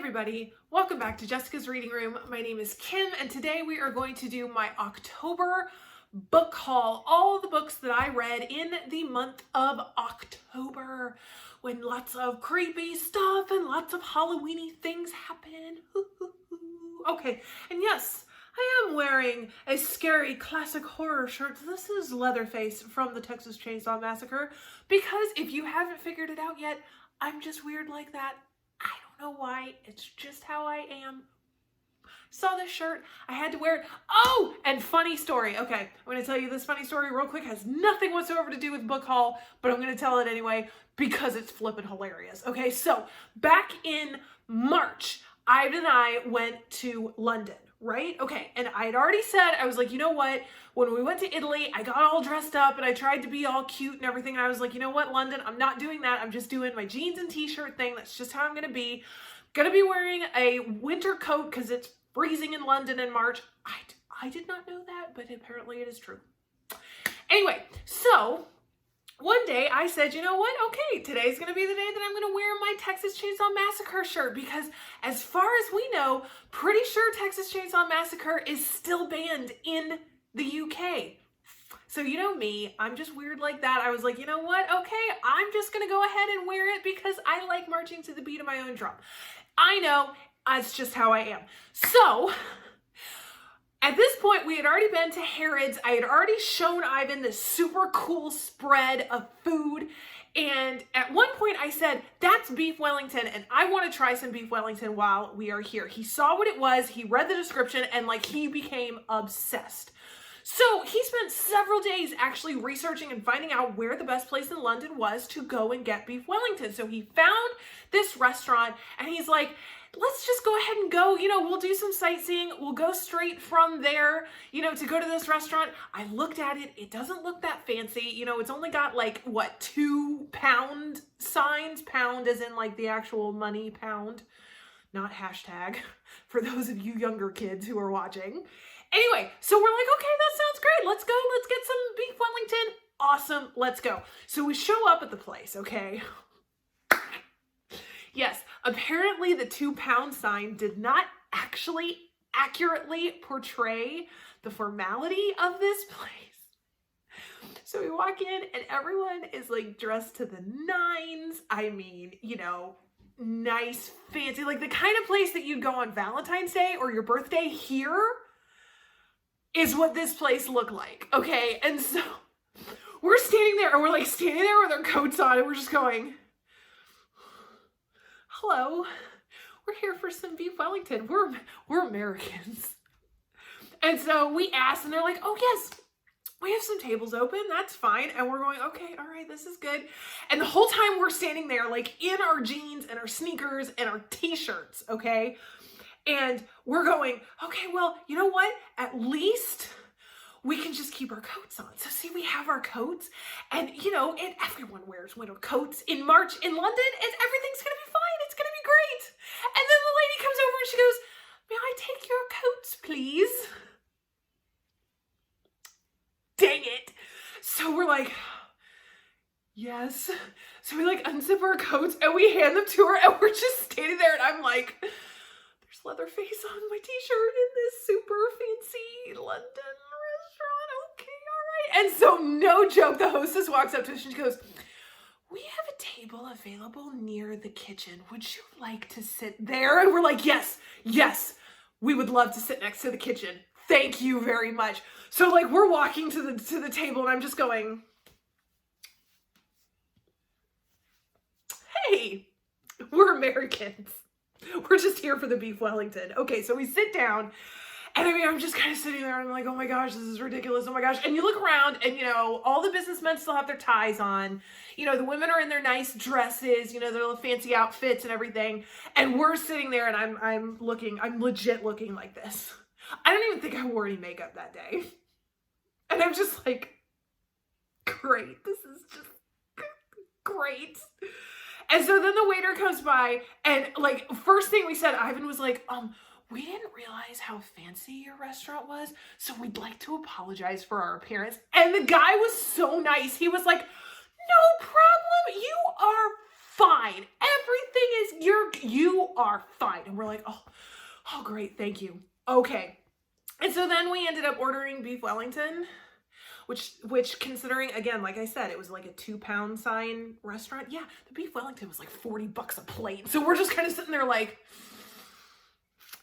everybody, welcome back to Jessica's Reading Room. My name is Kim and today we are going to do my October book haul. All the books that I read in the month of October when lots of creepy stuff and lots of Halloween-y things happen. Okay, and yes, I am wearing a scary classic horror shirt. This is Leatherface from the Texas Chainsaw Massacre because if you haven't figured it out yet, I'm just weird like that. I don't know why. It's just how I am. Saw this shirt. I had to wear it. Oh, and funny story. Okay, I'm going to tell you this funny story real quick. It has nothing whatsoever to do with book haul, but I'm going to tell it anyway because it's flippin' hilarious. Okay, so back in March, Ivan and I went to London, right? Okay, and I had already said, I was like, you know what? When we went to Italy, I got all dressed up and I tried to be all cute and everything. And I was like, you know what, London, I'm not doing that. I'm just doing my jeans and t-shirt thing. That's just how I'm going to be. Gonna be wearing a winter coat because it's freezing in London in March. I did not know that, but apparently it is true. Anyway, so one day I said, you know what? Okay, today's going to be the day that I'm going to wear my Texas Chainsaw Massacre shirt because as far as we know, pretty sure Texas Chainsaw Massacre is still banned in the UK. So you know me, I'm just weird like that. I was like, you know what? Okay, I'm just going to go ahead and wear it because I like marching to the beat of my own drum. I know, that's just how I am. So at this point, we had already been to Harrods. I had already shown Ivan this super cool spread of food. And at one point I said, that's beef Wellington and I want to try some beef Wellington while we are here. He saw what it was, he read the description, and like he became obsessed. So he spent several days actually researching and finding out where the best place in London was to go and get beef Wellington. So he found this restaurant and he's like, let's just go ahead and go, you know, we'll do some sightseeing. We'll go straight from there, you know, to go to this restaurant. I looked at it. It doesn't look that fancy. You know, it's only got like, what, 2 pound signs? Pound as in like the actual money pound, not hashtag for those of you younger kids who are watching. Anyway, so we're like, okay, that sounds great. Let's go. Let's get some beef Wellington. Awesome. Let's go. So we show up at the place, okay? Yes, apparently the 2 pound sign did not actually accurately portray the formality of this place. So we walk in and everyone is like dressed to the nines. I mean, you know, nice, fancy, like the kind of place that you'd go on Valentine's Day or your birthday. Here is what this place looked like, okay? And so we're standing there and we're like standing there with our coats on and we're just going, hello, we're here for some beef Wellington. We're Americans. And so we asked and they're like, oh yes, we have some tables open. That's fine. And we're going, okay, all right, this is good. And the whole time we're standing there like in our jeans and our sneakers and our t-shirts, okay? And we're going, okay, well, you know what? At least we can just keep our coats on. So see, we have our coats and you know, and everyone wears winter coats in March in London and everything's going to be fine. It's going to be great. And then the lady comes over and she goes, may I take your coats, please? Dang it. So we're like, yes. So we like unzip our coats and we hand them to her and we're just standing there and I'm like, there's Leatherface on my t-shirt in this super fancy London restaurant. Okay, all right. And so no joke, the hostess walks up to us and she goes, we have a table available near the kitchen. Would you like to sit there? And we're like, yes, we would love to sit next to the kitchen. Thank you very much. So like we're walking to the table and I'm just going, hey, we're Americans. We're just here for the beef Wellington. Okay, so we sit down and I mean, I'm just kind of sitting there and I'm like, oh my gosh, this is ridiculous. Oh my gosh. And you look around and, you know, all the businessmen still have their ties on. You know, the women are in their nice dresses, you know, their little fancy outfits and everything. And we're sitting there and I'm legit looking like this. I don't even think I wore any makeup that day. And I'm just like, great. This is just great. And so then the waiter comes by and like first thing we said, Ivan was like, we didn't realize how fancy your restaurant was, so we'd like to apologize for our appearance. And the guy was so nice. He was like, no problem. You are fine. Everything is, you are fine. And we're like, oh, great, thank you. Okay. And so then we ended up ordering beef Wellington, which considering, again, like I said, it was like a 2-pound sign restaurant. Yeah, the beef Wellington was like $40 a plate. So we're just kind of sitting there like,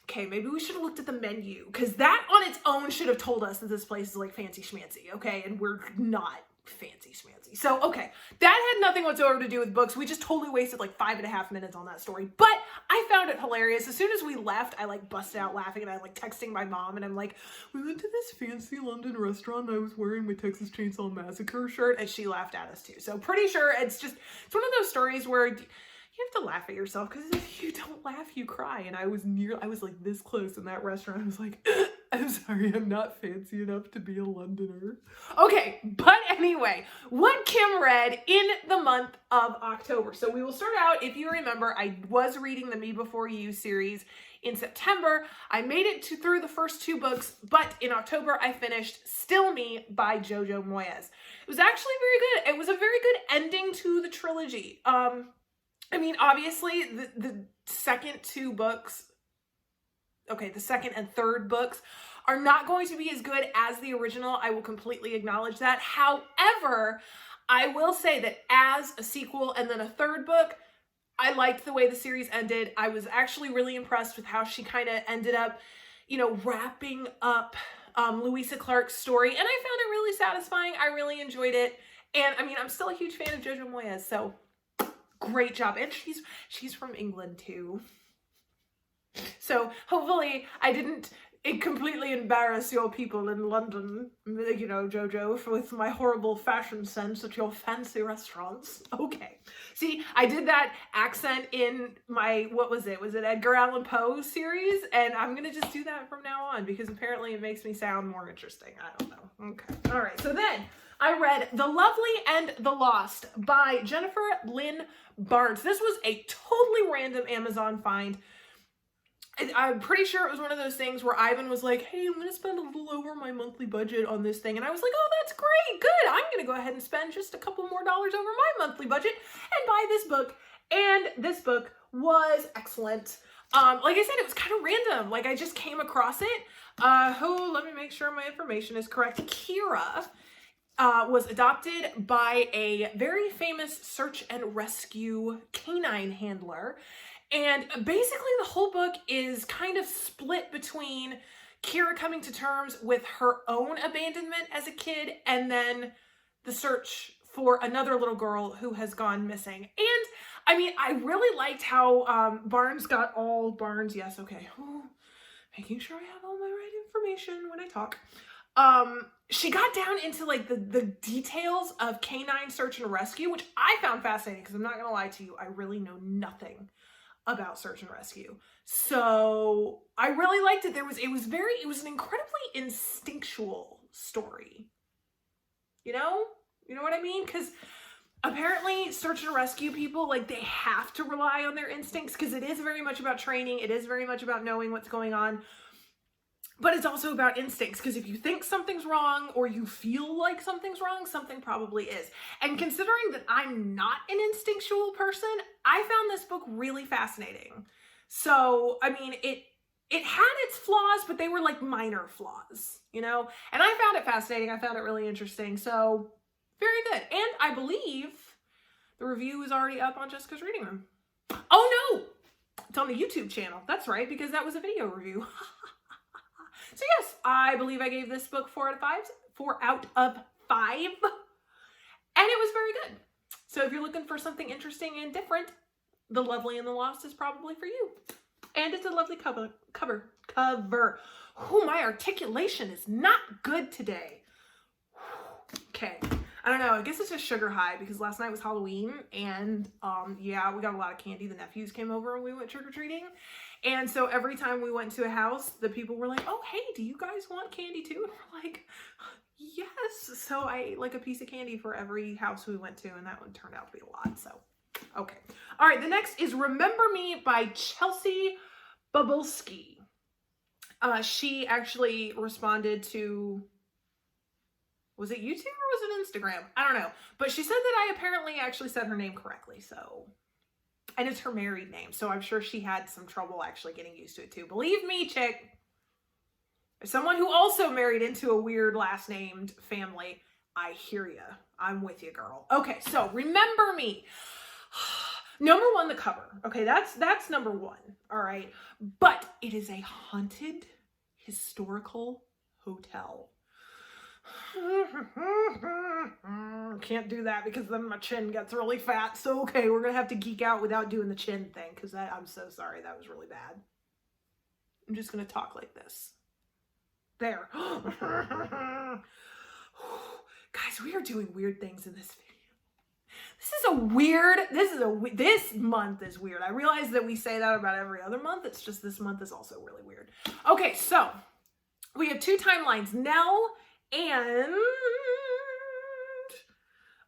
okay, maybe we should have looked at the menu, because that on its own should have told us that this place is like fancy schmancy, okay? And we're not fancy schmancy. So, okay, that had nothing whatsoever to do with books. We just totally wasted like 5.5 minutes on that story, but I found it hilarious. As soon as we left, I like busted out laughing, and I'm like texting my mom, and I'm like, we went to this fancy London restaurant, and I was wearing my Texas Chainsaw Massacre shirt, and she laughed at us too. So pretty sure it's one of those stories where you have to laugh at yourself, because if you don't laugh, you cry. And I was like this close in that restaurant. I was like, I'm sorry, I'm not fancy enough to be a Londoner. Okay, but anyway, what Kim read in the month of October. So we will start out, if you remember, I was reading the Me Before You series in September. I made it through the first 2 books, but in October I finished Still Me by Jojo Moyes. It was actually very good. It was a very good ending to the trilogy. I mean, obviously, the second 2 books, okay, the second and third books are not going to be as good as the original. I will completely acknowledge that. However, I will say that as a sequel and then a third book, I liked the way the series ended. I was actually really impressed with how she kind of ended up, wrapping up Louisa Clark's story. And I found it really satisfying. I really enjoyed it. And I mean, I'm still a huge fan of Jojo Moyes, so great job. And she's from England too. So hopefully I didn't completely embarrass your people in London, Jojo, with my horrible fashion sense at your fancy restaurants. Okay. See, I did that accent in my, what was it? Was it Edgar Allan Poe series? And I'm going to just do that from now on, because apparently it makes me sound more interesting. I don't know. Okay. All right. So then I read The Lovely and the Lost by Jennifer Lynn Barnes. This was a totally random Amazon find. I'm pretty sure it was one of those things where Ivan was like, hey, I'm going to spend a little over my monthly budget on this thing. And I was like, oh, that's great. Good. I'm going to go ahead and spend just a couple more dollars over my monthly budget and buy this book. And this book was excellent. Like I said, it was kind of random. Like, I just came across it. Let me make sure my information is correct. Kira was adopted by a very famous search and rescue canine handler. And basically the whole book is kind of split between Kira coming to terms with her own abandonment as a kid, and then the search for another little girl who has gone missing. And I mean, I really liked how Barnes got all Barnes. Yes, okay. Ooh, making sure I have all my right information when I talk. She got down into like the details of canine search and rescue, which I found fascinating, because I'm not going to lie to you, I really know nothing about search and rescue. So I really liked it. It was an incredibly instinctual story. You know what I mean? Because apparently search and rescue people, like, they have to rely on their instincts, because it is very much about training. It is very much about knowing what's going on. But it's also about instincts, because if you think something's wrong or you feel like something's wrong, something probably is. And considering that I'm not an instinctual person, I found this book really fascinating. So, I mean, it had its flaws, but they were like minor flaws, And I found it fascinating. I found it really interesting. So, very good. And I believe the review is already up on Jessica's Reading Room. Oh, no! It's on the YouTube channel. That's right, because that was a video review. So yes, I believe I gave this book 4 out of 5. 4 out of 5. And it was very good. So if you're looking for something interesting and different, The Lovely and the Lost is probably for you. And it's a lovely cover. Oh, my articulation is not good today. Okay. I don't know. I guess it's just sugar high, because last night was Halloween, and yeah, we got a lot of candy. The nephews came over and we went trick-or-treating. And so every time we went to a house, the people were like, oh, hey, do you guys want candy too? And we're like, yes. So I ate like a piece of candy for every house we went to, and that one turned out to be a lot. So, okay. All right, the next is Remember Me by Chelsea Babulski. She actually responded to, was it YouTube or was it Instagram? I don't know. But she said that I apparently actually said her name correctly, so And it's her married name, so I'm sure she had some trouble actually getting used to it too. Believe me, chick. As someone who also married into a weird last named family, I hear ya. I'm with you, girl. Okay, so remember me. Number one, the cover. Okay, that's number one. All right. But it is a haunted historical hotel. Can't do that because then my chin gets really fat. So, okay, we're going to have to geek out without doing the chin thing because I'm so sorry. That was really bad. I'm just going to talk like this. There. Guys, we are doing weird things in this video. This month is weird. I realize that we say that about every other month. It's just this month is also really weird. Okay, so we have two timelines. Nell and...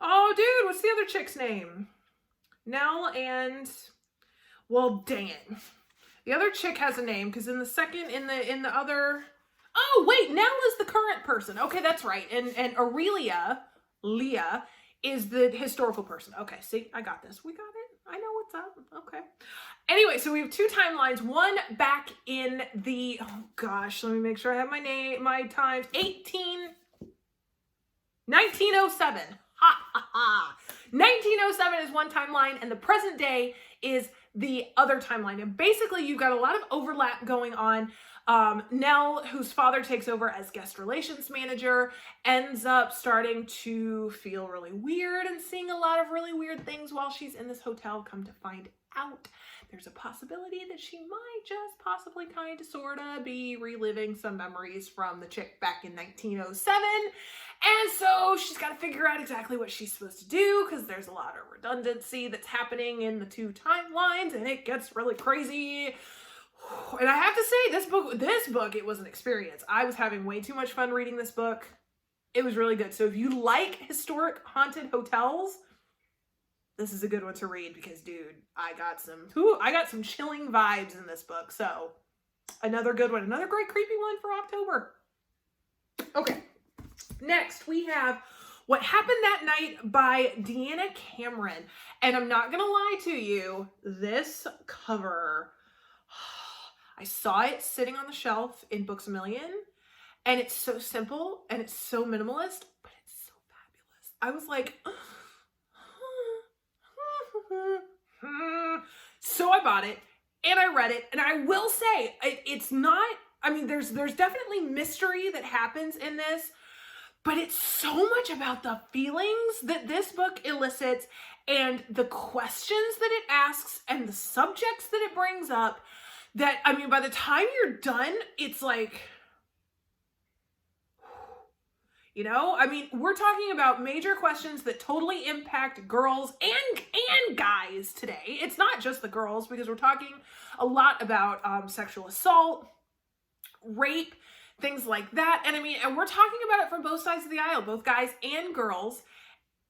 Oh, dude, what's the other chick's name? Nell and... Well, dang it. The other chick has a name because in the second, in the other... Oh, wait, Nell is the current person. Okay, that's right. And Aurelia, Leah, is the historical person. Okay, see, I got this. We got it. I know what's up. Okay. Anyway, so we have two timelines. One back in the, oh gosh, let me make sure I have my times. 1907. Ha ha ha. 1907 is one timeline, and the present day is the other timeline. And basically, you've got a lot of overlap going on. Nell, whose father takes over as guest relations manager, ends up starting to feel really weird and seeing a lot of really weird things while she's in this hotel. Come to find out, there's a possibility that she might just possibly kind of sort of be reliving some memories from the chick back in 1907. And so she's got to figure out exactly what she's supposed to do because there's a lot of redundancy that's happening in the two timelines and it gets really crazy. And I have to say, this book, it was an experience. I was having way too much fun reading this book. It was really good. So if you like historic haunted hotels, this is a good one to read because, dude, I got some chilling vibes in this book. So another good one, another great creepy one for October. Okay, next we have What Happened That Night by Deanna Cameron. And I'm not gonna lie to you, this cover, I saw it sitting on the shelf in Books A Million, and it's so simple and it's so minimalist, but it's so fabulous. I was like, so I bought it and I read it, and I will say it's not, I mean, there's definitely mystery that happens in this, but it's so much about the feelings that this book elicits and the questions that it asks and the subjects that it brings up. That, I mean, by the time you're done, it's like, you know, I mean, we're talking about major questions that totally impact girls and guys today. It's not just the girls, because we're talking a lot about sexual assault, rape, things like that. And I mean, and we're talking about it from both sides of the aisle, both guys and girls.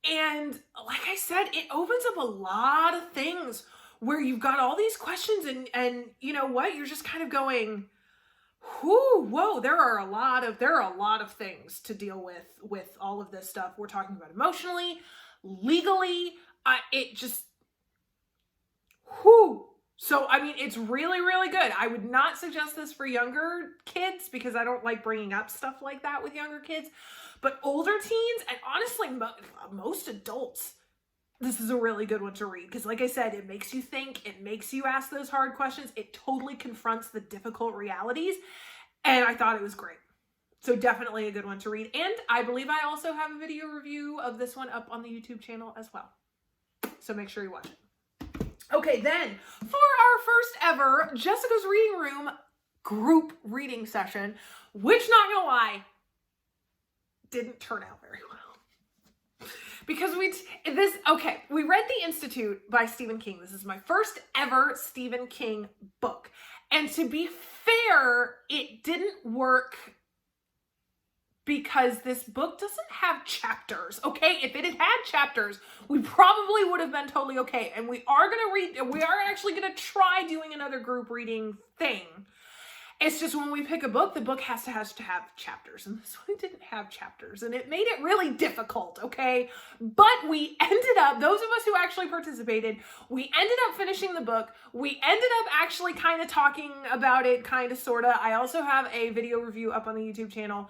And like I said, it opens up a lot of things where you've got all these questions and you know what, you're just kind of going, whoa, there are a lot of things to deal with all of this stuff. We're talking about emotionally, legally, it just, So, I mean, it's really, really good. I would not suggest this for younger kids because I don't like bringing up stuff like that with younger kids, but older teens and honestly, most adults, this is a really good one to read because, like I said, it makes you think, it makes you ask those hard questions, it totally confronts the difficult realities, and I thought it was great. So definitely a good one to read, and I believe I also have a video review of this one up on the YouTube channel as well, so make sure you watch it. Okay, then, for our first ever Jessica's Reading Room group reading session, which, not gonna lie, didn't turn out very well. Because we read The Institute by Stephen King. This is my first ever Stephen King book. And to be fair, it didn't work because this book doesn't have chapters, okay? If it had had chapters, we probably would have been totally okay. And we are actually gonna try doing another group reading thing. It's just when we pick a book, the book has to have chapters, and this one didn't have chapters, and it made it really difficult, okay? But we ended up, those of us who actually participated, we ended up finishing the book. We ended up actually kind of talking about it, kind of, sort of. I also have a video review up on the YouTube channel.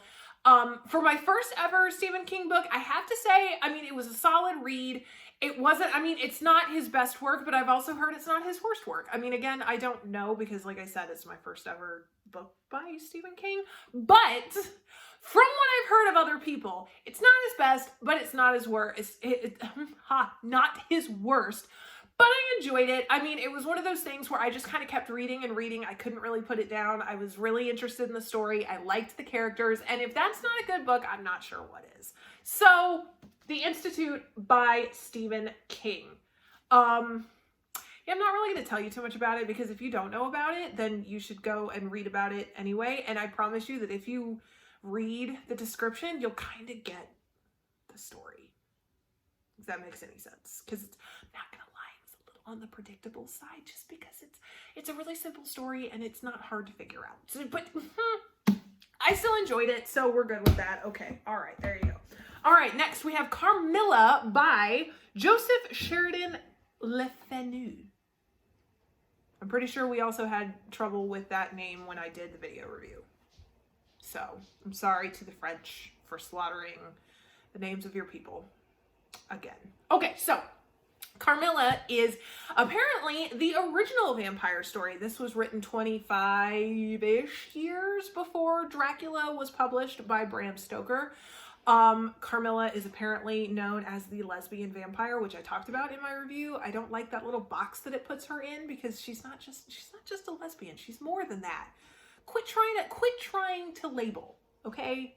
For my first ever Stephen King book, I have to say, I mean, it was a solid read. It wasn't, I mean, it's not his best work, but I've also heard it's not his worst work. I mean, again, I don't know because, like I said, it's my first ever book by Stephen King. But from what I've heard of other people, it's not his best, but it's not his worst. Not his worst. But I enjoyed it. I mean, it was one of those things where I just kind of kept reading and reading. I couldn't really put it down. I was really interested in the story. I liked the characters. And if that's not a good book, I'm not sure what is. So, The Institute by Stephen King. Yeah, I'm not really going to tell you too much about it because if you don't know about it, then you should go and read about it anyway. And I promise you that if you read the description, you'll kind of get the story. If that makes any sense. Because it's not going to lie, it's a little on the predictable side just because it's a really simple story and it's not hard to figure out. So, but I still enjoyed it, so we're good with that. Okay, all right, there you go. All right, next we have Carmilla by Joseph Sheridan Le Fanu. I'm pretty sure we also had trouble with that name when I did the video review. So, I'm sorry to the French for slaughtering the names of your people again. Okay, so Carmilla is apparently the original vampire story. This was written 25-ish years before Dracula was published by Bram Stoker. Carmilla is apparently known as the lesbian vampire, which I talked about in my review. I don't like that little box that it puts her in because she's not just a lesbian. She's more than that. Quit trying to label, okay?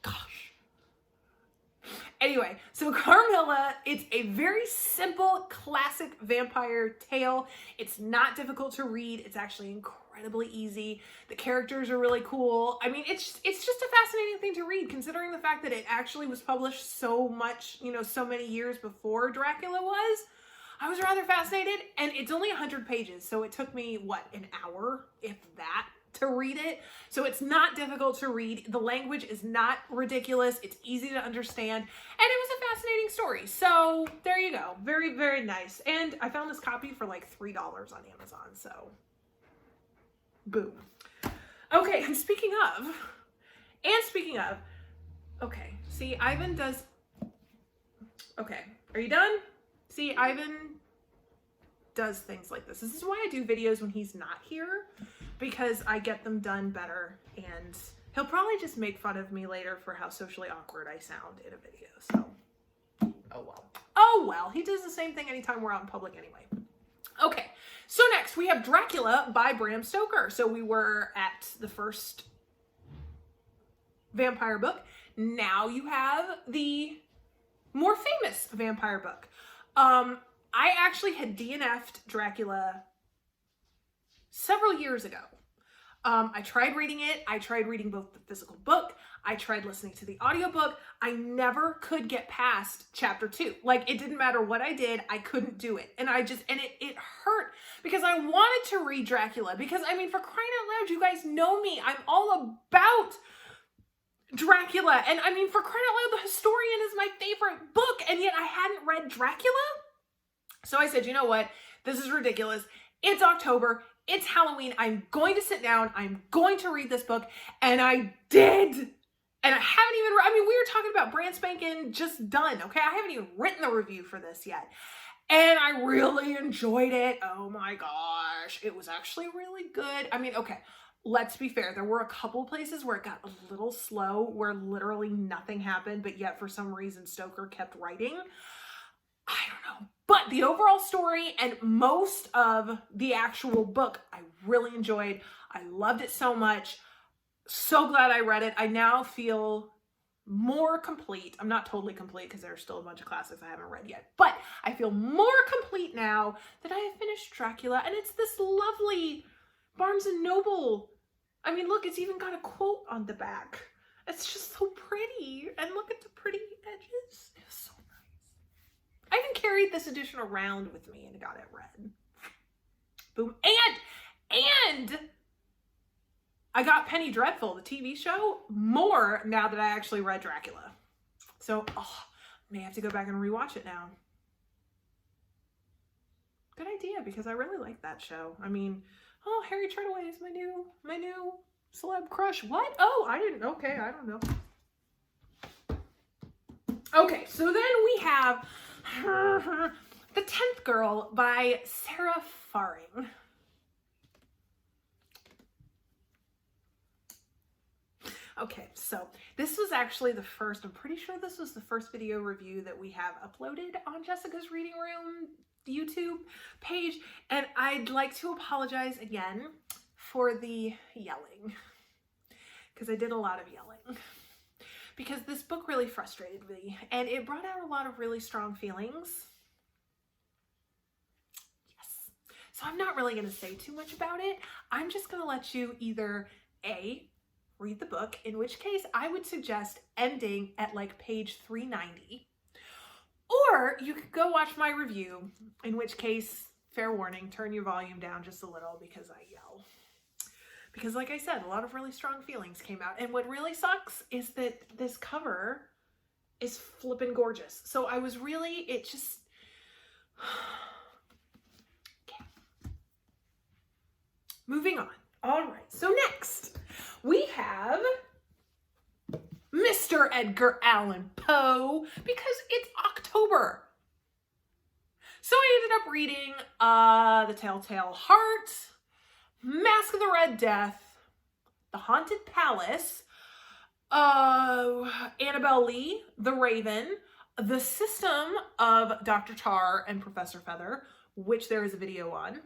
Gosh. Anyway, so Carmilla, it's a very simple, classic vampire tale. It's not difficult to read. It's actually incredibly easy. The characters are really cool. I mean, it's just a fascinating thing to read, considering the fact that it actually was published so much, so many years before Dracula was. I was rather fascinated, and it's only 100 pages, so it took me, an hour, if that, to read it. So it's not difficult to read. The language is not ridiculous. It's easy to understand. And it was a fascinating story. So there you go. Very, very nice. And I found this copy for like $3 on Amazon. So boom. Okay. And speaking of, okay. See, Ivan does, okay. Are you done? See, Ivan does things like this. This is why I do videos when he's not here, because I get them done better, and he'll probably just make fun of me later for how socially awkward I sound in a video, so oh well, he does the same thing anytime we're out in public anyway. Okay, so next we have Dracula by Bram Stoker. So we were at the first vampire book. Now you have the more famous vampire book. I actually had DNF'd Dracula several years ago. I tried reading it. I tried reading both the physical book. I tried listening to the audiobook. I never could get past chapter 2. Like, it didn't matter what I did. I couldn't do it. And it hurt because I wanted to read Dracula because, I mean, for crying out loud, you guys know me. I'm all about Dracula. And I mean, for crying out loud, The Historian is my favorite book. And yet I hadn't read Dracula. So I said, you know what? This is ridiculous. It's October. It's Halloween. I'm going to sit down. I'm going to read this book. And I did. And I haven't even, we were talking about brand spanking just done. Okay. I haven't even written the review for this yet. And I really enjoyed it. Oh my gosh. It was actually really good. I mean, okay. Let's be fair. There were a couple places where it got a little slow, where literally nothing happened, but yet for some reason Stoker kept writing. I don't know. But the overall story and most of the actual book, I really enjoyed. I loved it so much. So glad I read it. I now feel more complete. I'm not totally complete because there's still a bunch of classics I haven't read yet. But I feel more complete now that I have finished Dracula. And it's this lovely Barnes & Noble. I mean, look, it's even got a quote on the back. It's just so pretty. And look at the pretty edges. It's so nice. I even carried this edition around with me and got it read. Boom. And I got Penny Dreadful, the TV show, more now that I actually read Dracula. So, I may have to go back and rewatch it now. Good idea, because I really like that show. I mean, Harry Treadaway is my new celeb crush. What? Oh, I didn't. Okay, I don't know. Okay, so then we have The 10th Girl by Sarah Faring. Okay, so this was actually the first, I'm pretty sure this was the first video review that we have uploaded on Jessica's Reading Room YouTube page, and I'd like to apologize again for the yelling, because I did a lot of yelling, because this book really frustrated me, and it brought out a lot of really strong feelings. Yes. So I'm not really going to say too much about it. I'm just going to let you either A, read the book, in which case I would suggest ending at like page 390, or you could go watch my review, in which case, fair warning, turn your volume down just a little because I yell. Because like I said, a lot of really strong feelings came out, and what really sucks is that this cover is flippin' gorgeous. So I was really, it just, okay. Moving on. All right, so next we have Mr. Edgar Allan Poe, because it's October. So I ended up reading The Telltale Heart, Mask of the Red Death, The Haunted Palace, Annabelle Lee, The Raven, The System of Dr. Tar and Professor Feather, which there is a video on.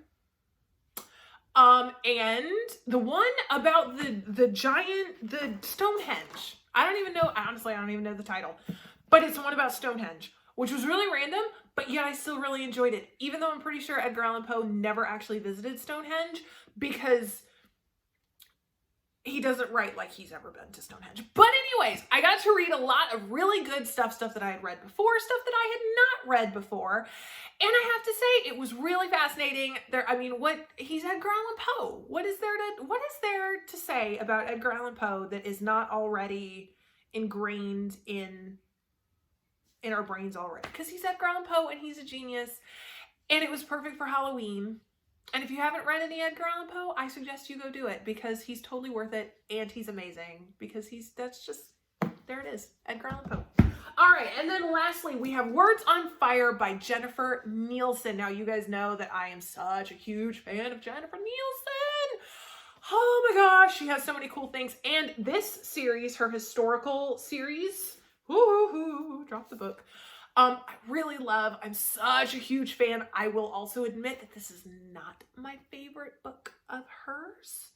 And the one about the Stonehenge. I don't even know, honestly, I don't even know the title, but it's one about Stonehenge, which was really random, but yet I still really enjoyed it, even though I'm pretty sure Edgar Allan Poe never actually visited Stonehenge, because he doesn't write like he's ever been to Stonehenge. But anyways, I got to read a lot of really good stuff that I had read before, stuff that I had not read before. And I have to say, it was really fascinating. He's Edgar Allan Poe. What is there to say about Edgar Allan Poe that is not already ingrained in our brains already? Because he's Edgar Allan Poe and he's a genius, and it was perfect for Halloween. And if you haven't read any Edgar Allan Poe, I suggest you go do it, because he's totally worth it, and he's amazing, because there it is, Edgar Allan Poe. All right, and then lastly, we have Words on Fire by Jennifer Nielsen. Now, you guys know that I am such a huge fan of Jennifer Nielsen. Oh my gosh, she has so many cool things. And this series, her historical series, drop the book, I really love. I'm such a huge fan. I will also admit that this is not my favorite book of hers.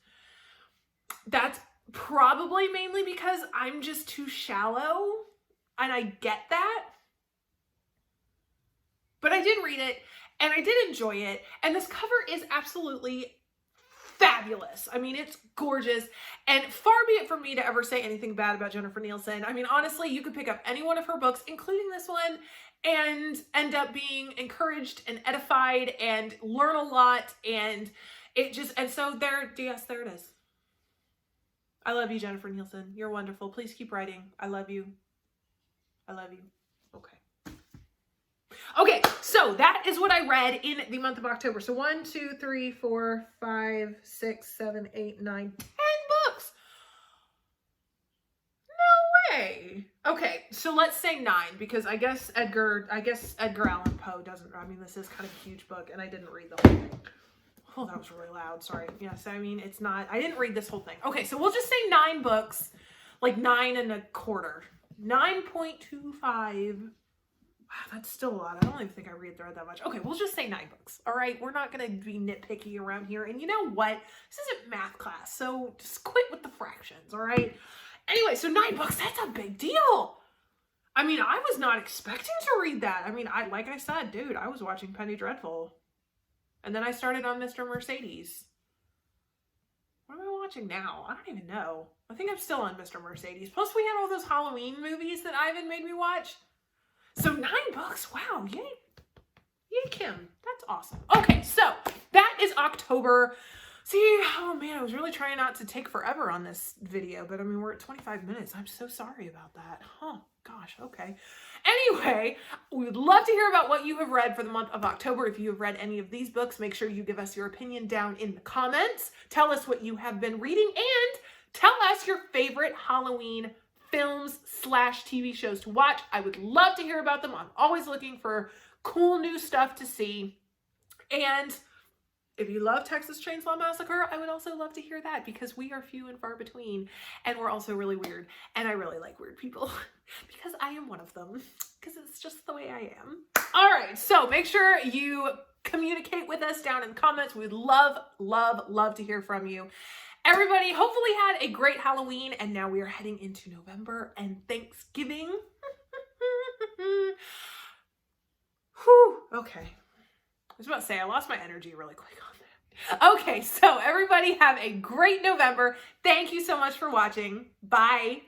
That's probably mainly because I'm just too shallow, and I get that. But I did read it, and I did enjoy it, and this cover is absolutely fabulous. I mean, it's gorgeous, and far be it from me to ever say anything bad about Jennifer Nielsen. I mean, honestly, you could pick up any one of her books, including this one, and end up being encouraged and edified and learn a lot, and so there it is. I love you, Jennifer Nielsen. You're wonderful. Please keep writing. I love you. I love you. Okay, so that is what I read in the month of October. So 1, 2, 3, 4, 5, 6, 7, 8, 9, 10 books. No way. Okay, so let's say 9, because I guess Edgar Allan Poe doesn't, I mean, this is kind of a huge book, and I didn't read the whole thing. Oh, that was really loud. Sorry. Yes, I mean, it's not, I didn't read this whole thing. Okay, so we'll just say 9 books, like 9 1/4. 9.25. Wow, that's still a lot. I don't even think I read that much. Okay, we'll just say 9 books. All right, we're not going to be nitpicky around here. And you know what? This isn't math class, so just quit with the fractions, all right? Anyway, so 9 books, that's a big deal. I mean, I was not expecting to read that. I mean, like I said, dude, I was watching Penny Dreadful. And then I started on Mr. Mercedes. What am I watching now? I don't even know. I think I'm still on Mr. Mercedes. Plus, we had all those Halloween movies that Ivan made me watch. So 9 books. Wow. Yay. Yay, Kim. That's awesome. Okay, so that is October. See, oh man, I was really trying not to take forever on this video, but I mean, we're at 25 minutes. I'm so sorry about that. Oh, gosh, okay. Anyway, we would love to hear about what you have read for the month of October. If you have read any of these books, make sure you give us your opinion down in the comments. Tell us what you have been reading and tell us your favorite Halloween films / TV shows to watch. I would love to hear about them. I'm always looking for cool new stuff to see. And if you love Texas Chainsaw Massacre, I would also love to hear that because we are few and far between and we're also really weird. And I really like weird people because I am one of them because it's just the way I am. All right, so make sure you communicate with us down in the comments. We'd love, love, love to hear from you. Everybody hopefully had a great Halloween and now we are heading into November and Thanksgiving. Whew, okay. I was about to say, I lost my energy really quick on that. Okay, so everybody have a great November. Thank you so much for watching. Bye.